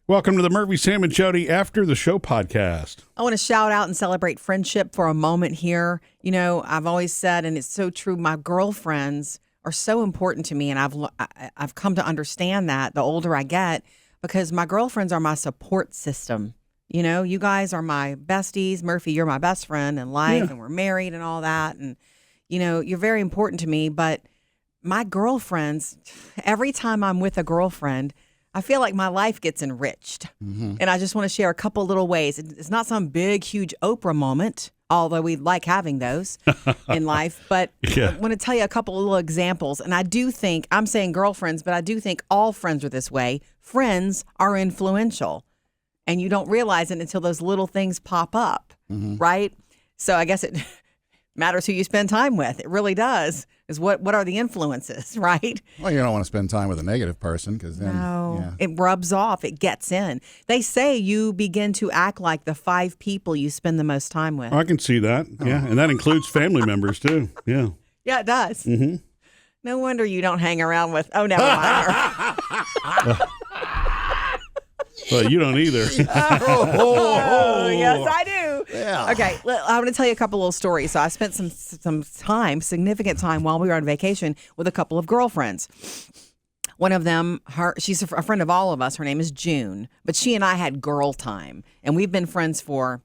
Welcome to the Murphy, Sam, and Jodi After the Show podcast. I want to shout out and celebrate friendship for a moment here. You know, I've always said, and it's so true, my girlfriends are so important to me, and I've come to understand that the older I get, because my girlfriends are my support system. You know, you guys are my besties. Murphy, you're my best friend in life, and we're married and all that, and, you know, you're very important to me, but my girlfriends, every time I'm with a girlfriend, I feel like my life gets enriched. Mm-hmm. And I just want to share a couple little ways. It's not some big, huge Oprah moment, although we like having those in life. But I want to tell you a couple of little examples. And I do think, I'm saying girlfriends, but I do think all friends are this way. Friends are influential. And you don't realize it until those little things pop up, right? So I guess it matters who you spend time with. It really does. Is what are the influences, right? Well, you don't want to spend time with a negative person because then it rubs off. It gets in. They say you begin to act like the 5 people you spend the most time with. I can see that. Yeah, and that includes family members too. Yeah. Yeah, it does. Mm-hmm. No wonder you don't hang around with. Oh, never mind. Well, you don't either. Oh, yes, I do. Yeah. Okay, I'm going to tell you a couple little stories. So I spent some time, significant time while we were on vacation with a couple of girlfriends. One of them, she's a friend of all of us. Her name is June, but she and I had girl time, and we've been friends for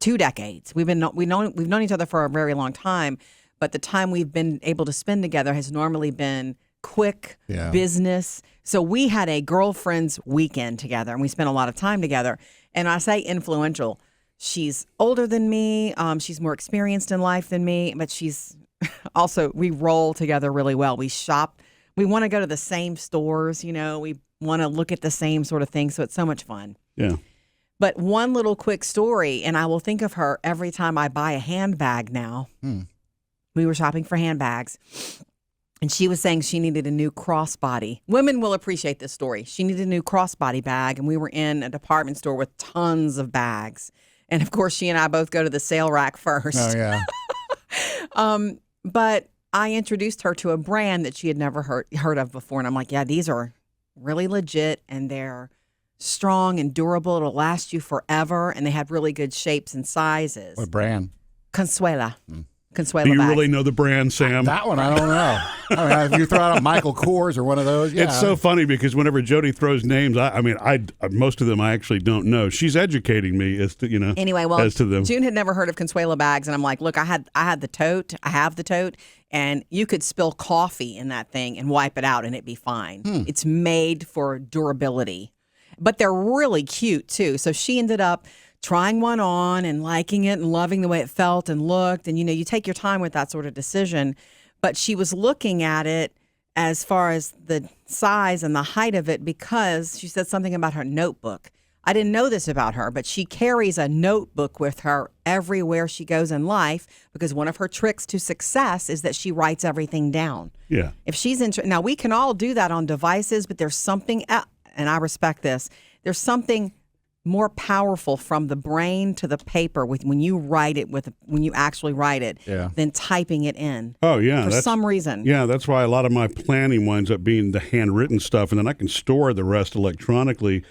2 decades. We've known each other for a very long time, but the time we've been able to spend together has normally been quick business. So we had a girlfriend's weekend together, and we spent a lot of time together. And I say influential. She's older than me. She's more experienced in life than me, but she's also, we roll together really well. We shop. We want to go to the same stores, you know. We want to look at the same sort of thing. So it's so much fun. Yeah. But one little quick story, and I will think of her every time I buy a handbag now. We were shopping for handbags. And she was saying she needed a new crossbody. Women will appreciate this story. She needed a new crossbody bag, and we were in a department store with tons of bags. And, of course, she and I both go to the sale rack first. Oh, yeah. But I introduced her to a brand that she had never heard of before. And I'm like, yeah, these are really legit, and they're strong and durable. It'll last you forever, and they have really good shapes and sizes. What brand? Consuela. Consuela Do you bags. really know the brand, Sam? That one, I don't know. I mean, if you throw out a Michael Kors or one of those, yeah. It's so funny because whenever Jodi throws names, I mean, most of them I actually don't know. She's educating me as to, Anyway, well, as to them. June had never heard of Consuela bags, and I'm like, look, I had the tote, I have the tote, and you could spill coffee in that thing and wipe it out, and it'd be fine. It's made for durability, but they're really cute too. So she ended up trying one on and liking it and loving the way it felt and looked. And, you take your time with that sort of decision. But she was looking at it as far as the size and the height of it because she said something about her notebook. I didn't know this about her, but she carries a notebook with her everywhere she goes in life because one of her tricks to success is that she writes everything down. Yeah. If she's now we can all do that on devices, but there's something, and I respect this, there's something more powerful from the brain to the paper when you write it when you actually write it than typing it in. Oh, yeah. For some reason. Yeah, that's why a lot of my planning winds up being the handwritten stuff, and then I can store the rest electronically.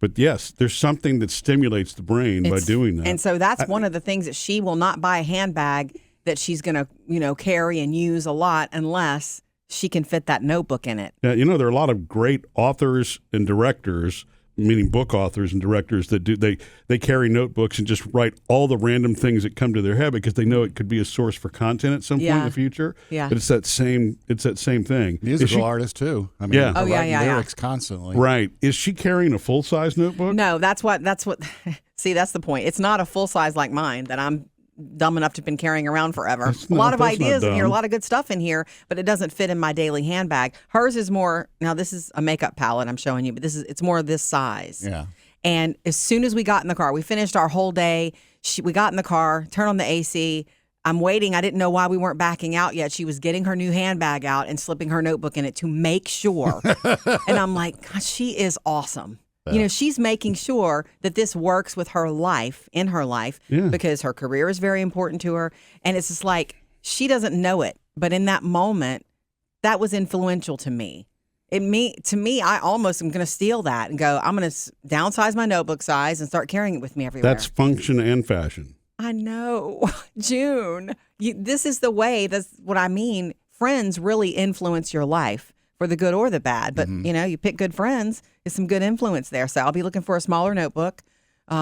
But yes, there's something that stimulates the brain by doing that. And so that's one of the things that she will not buy a handbag that she's going to, carry and use a lot unless she can fit that notebook in it. Yeah, there are a lot of great authors and directors, meaning book authors and directors, that they carry notebooks and just write all the random things that come to their head because they know it could be a source for content at some point in the future. Yeah. But it's that same thing. Musical artists too. I mean, lyrics constantly. Right. Is she carrying a full size notebook? No, that's what see, that's the point. It's not a full size like mine that I'm dumb enough to have been carrying around forever. A lot of ideas in here, a lot of good stuff in here, but it doesn't fit in my daily handbag. Hers is more, now this is a makeup palette I'm showing you, but it's more this size. Yeah. And as soon as we got in the car, we finished our whole day. We got in the car, turned on the AC. I'm waiting. I didn't know why we weren't backing out yet. She was getting her new handbag out and slipping her notebook in it to make sure. And I'm like, God, she is awesome. Yeah. She's making sure that this works with her life, because her career is very important to her. And it's just like, she doesn't know it. But in that moment, that was influential to me. To me, I almost am going to steal that and go, I'm going to downsize my notebook size and start carrying it with me everywhere. That's function and fashion. I know. June, this is the way. That's what I mean. Friends really influence your life for the good or the bad. But, you pick good friends, there's some good influence there. So I'll be looking for a smaller notebook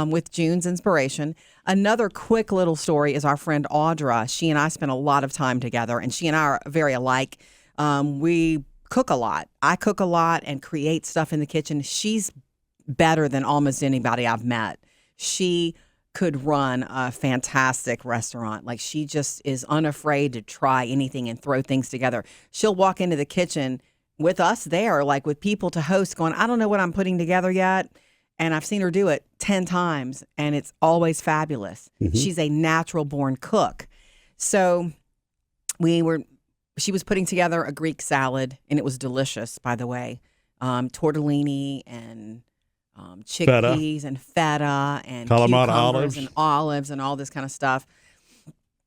with June's inspiration. Another quick little story is our friend Audra. She and I spent a lot of time together, and she and I are very alike. We cook a lot. I cook a lot and create stuff in the kitchen. She's better than almost anybody I've met. She could run a fantastic restaurant. Like, she just is unafraid to try anything and throw things together. She'll walk into the kitchen with us there, like with people to host, going, I don't know what I'm putting together yet. And I've seen her do it 10 times, and it's always fabulous. She's a natural born cook. So she was putting together a Greek salad, and it was delicious, by the way. Tortellini and chickpeas and feta and cucumbers and olives and all this kind of stuff.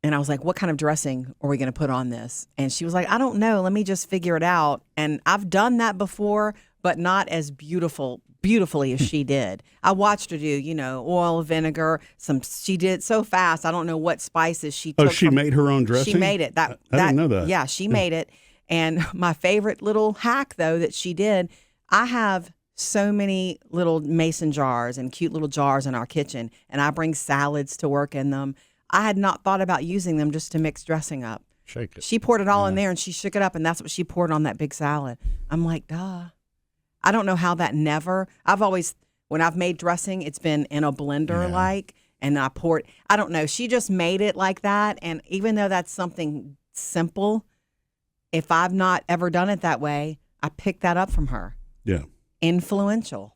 And I was like, what kind of dressing are we going to put on this? And she was like, I don't know. Let me just figure it out. And I've done that before, but not as beautifully as she did. I watched her do, oil, vinegar. She did it so fast. I don't know what spices she took. Oh, she made her own dressing? She made it. I didn't know that. Yeah, she made it. And my favorite little hack, though, that she did, I have so many little mason jars and cute little jars in our kitchen, and I bring salads to work in them. I had not thought about using them just to mix dressing up. Shake it. She poured it all in there, and she shook it up, and that's what she poured on that big salad. I'm like, duh. I don't know how that when I've made dressing, it's been in a blender and I poured, I don't know. She just made it like that. And even though that's something simple, if I've not ever done it that way, I picked that up from her. Yeah. Influential.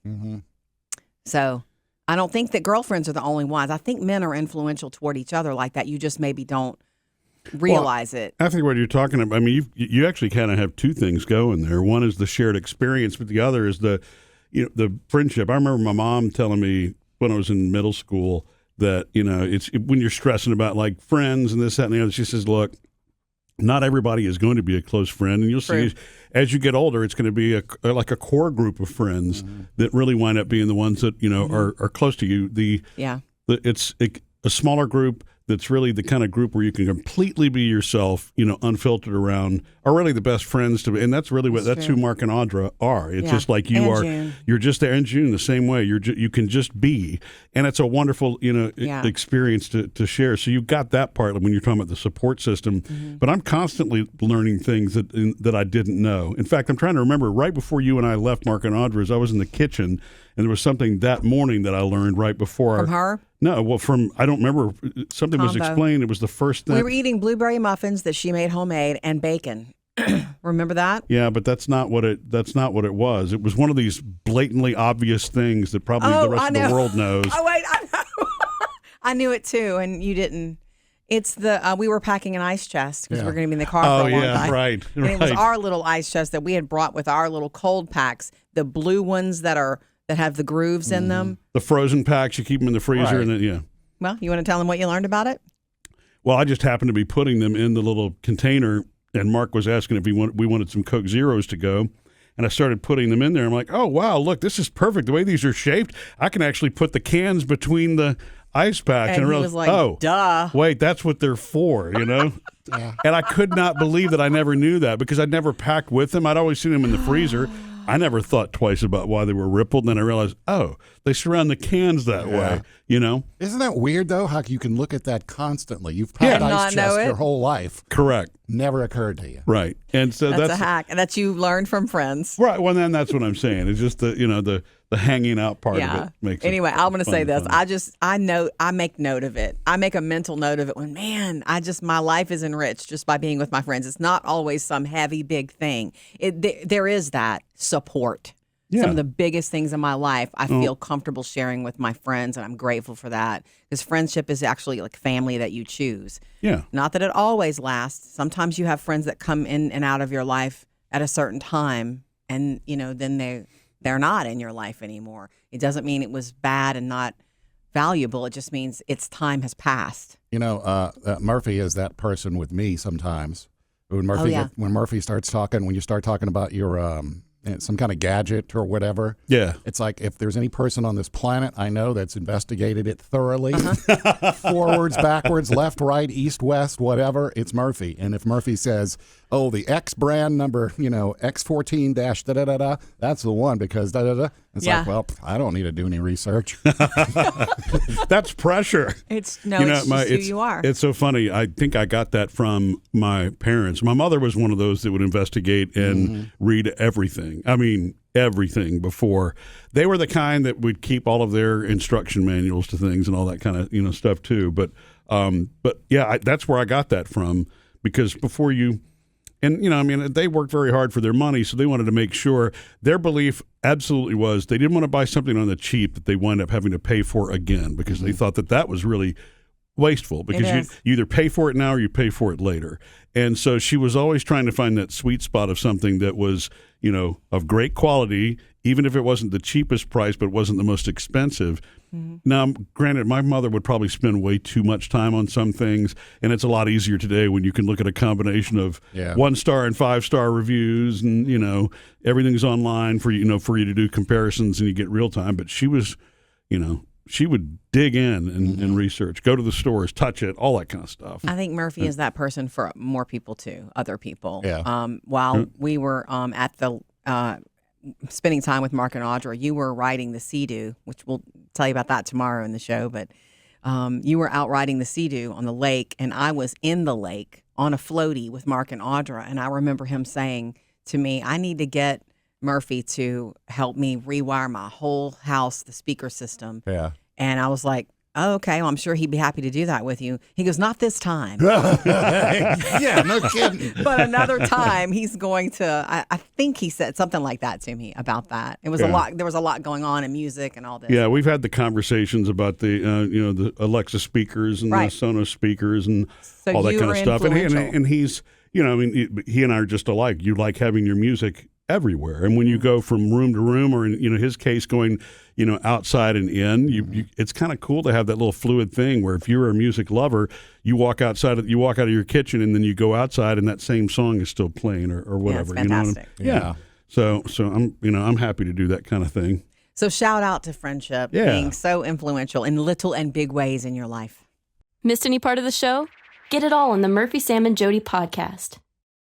So I don't think that girlfriends are the only ones. I think men are influential toward each other like that. You just maybe don't realize it. I think what you're talking about, I mean, you actually kind of have two things going there. One is the shared experience, but the other is the friendship. I remember my mom telling me when I was in middle school that, it's when you're stressing about like friends and this, that, and the other, she says, look, not everybody is going to be a close friend. And you'll see as you get older, it's going to be like a core group of friends that really wind up being the ones that, are close to you. It's a smaller group that's really the kind of group where you can completely be yourself, unfiltered around, are really the best friends to be. And that's really that's who Mark and Audra are. It's just like you are. June. You're just there, and June the same way. You can just be, and it's a wonderful experience to share. So you got that part when you're talking about the support system. But I'm constantly learning things that I didn't know. In fact, I'm trying to remember right before you and I left Mark and Audra's, I was in the kitchen, and there was something that morning that I learned right before. From her? No, well, I don't remember. Something was explained. It was the first thing. We were eating blueberry muffins that she made homemade and bacon. Remember that? Yeah, but that's not what it was. It was one of these blatantly obvious things that probably the rest of the world knows. Oh, wait, I know. I knew it too, and you didn't. It's we were packing an ice chest because we're going to be in the car for a long time. Right. And it was our little ice chest that we had brought with our little cold packs, the blue ones that have the grooves in them. The frozen packs, you keep them in the freezer, and then Well, you want to tell them what you learned about it? Well, I just happened to be putting them in the little container, and Mark was asking if we wanted some Coke Zeros to go, and I started putting them in there. I'm like, oh wow, look, this is perfect. The way these are shaped, I can actually put the cans between the ice packs. And I he realized, was like, duh. Wait, that's what they're for, And I could not believe that I never knew that because I'd never packed with them. I'd always seen them in the freezer. I never thought twice about why they were rippled. And then I realized, they surround the cans that way, Isn't that weird, though, how you can look at that constantly? You've packed ice chest your whole life. Correct. Never occurred to you. Right. And so that's a hack that you learned from friends. Right. Well, then that's what I'm saying. It's just the hanging out part of it makes it Anyway, I'm going to say this. Funny. I make note of it. I make a mental note of it when, my life is enriched just by being with my friends. It's not always some heavy, big thing. There is that support. Yeah. Some of the biggest things in my life I feel comfortable sharing with my friends, and I'm grateful for that because friendship is actually like family that you choose. Yeah. Not that it always lasts. Sometimes you have friends that come in and out of your life at a certain time, and then they're not in your life anymore. It doesn't mean it was bad and not valuable. It just means its time has passed. Murphy is that person with me sometimes. When Murphy starts talking, when you start talking about your some kind of gadget or whatever. Yeah. It's like if there's any person on this planet I know that's investigated it thoroughly, forwards, backwards, left, right, east, west, whatever, it's Murphy. And if Murphy says, oh, the X brand number, X14 dash da-da-da-da, that's the one because da-da-da. It's like, well, I don't need to do any research. That's pressure. It's just who you are. It's so funny. I think I got that from my parents. My mother was one of those that would investigate and read everything. I mean, everything before. They were the kind that would keep all of their instruction manuals to things and all that kind of stuff too. But yeah, that's where I got that from, because before you. And, they worked very hard for their money, so they wanted to make sure. Their belief absolutely was they didn't want to buy something on the cheap that they wind up having to pay for again, because they thought that was really wasteful, because you either pay for it now or you pay for it later. And so she was always trying to find that sweet spot of something that was, of great quality, even if it wasn't the cheapest price, but wasn't the most expensive. Now, granted, my mother would probably spend way too much time on some things, and it's a lot easier today when you can look at a combination of 1-star and 5-star reviews, and everything's online for you to do comparisons, and you get real time. But she was, she would dig in and research, go to the stores, touch it, all that kind of stuff. I think Murphy is that person for more people too, other people. Yeah. While we were at the spending time with Mark and Audra, you were riding the Sea-Doo, which we'll tell you about that tomorrow in the show. But you were out riding the Sea-Doo on the lake, and I was in the lake on a floaty with Mark and Audra. And I remember him saying to me, I need to get Murphy to help me rewire my whole house, the speaker system. Yeah. And I was like, oh, okay, well, I'm sure he'd be happy to do that with you. He goes, not this time. Yeah, no kidding. But another time he's going to, I think he said something like that to me about that. It was a lot. There was a lot going on in music and all this. Yeah, we've had the conversations about the, the Alexa speakers and the Sonos speakers and all that kind of stuff. And he's, he and I are just alike. You like having your music everywhere. And when you go from room to room, or in his case going outside and in, you it's kind of cool to have that little fluid thing where if you're a music lover, you walk out of your kitchen and then you go outside and that same song is still playing or whatever. Yeah, it's fantastic. Yeah. So I'm happy to do that kind of thing. So shout out to friendship being so influential in little and big ways in your life. Missed any part of the show? Get it all on the Murphy, Sam, and Jodi podcast.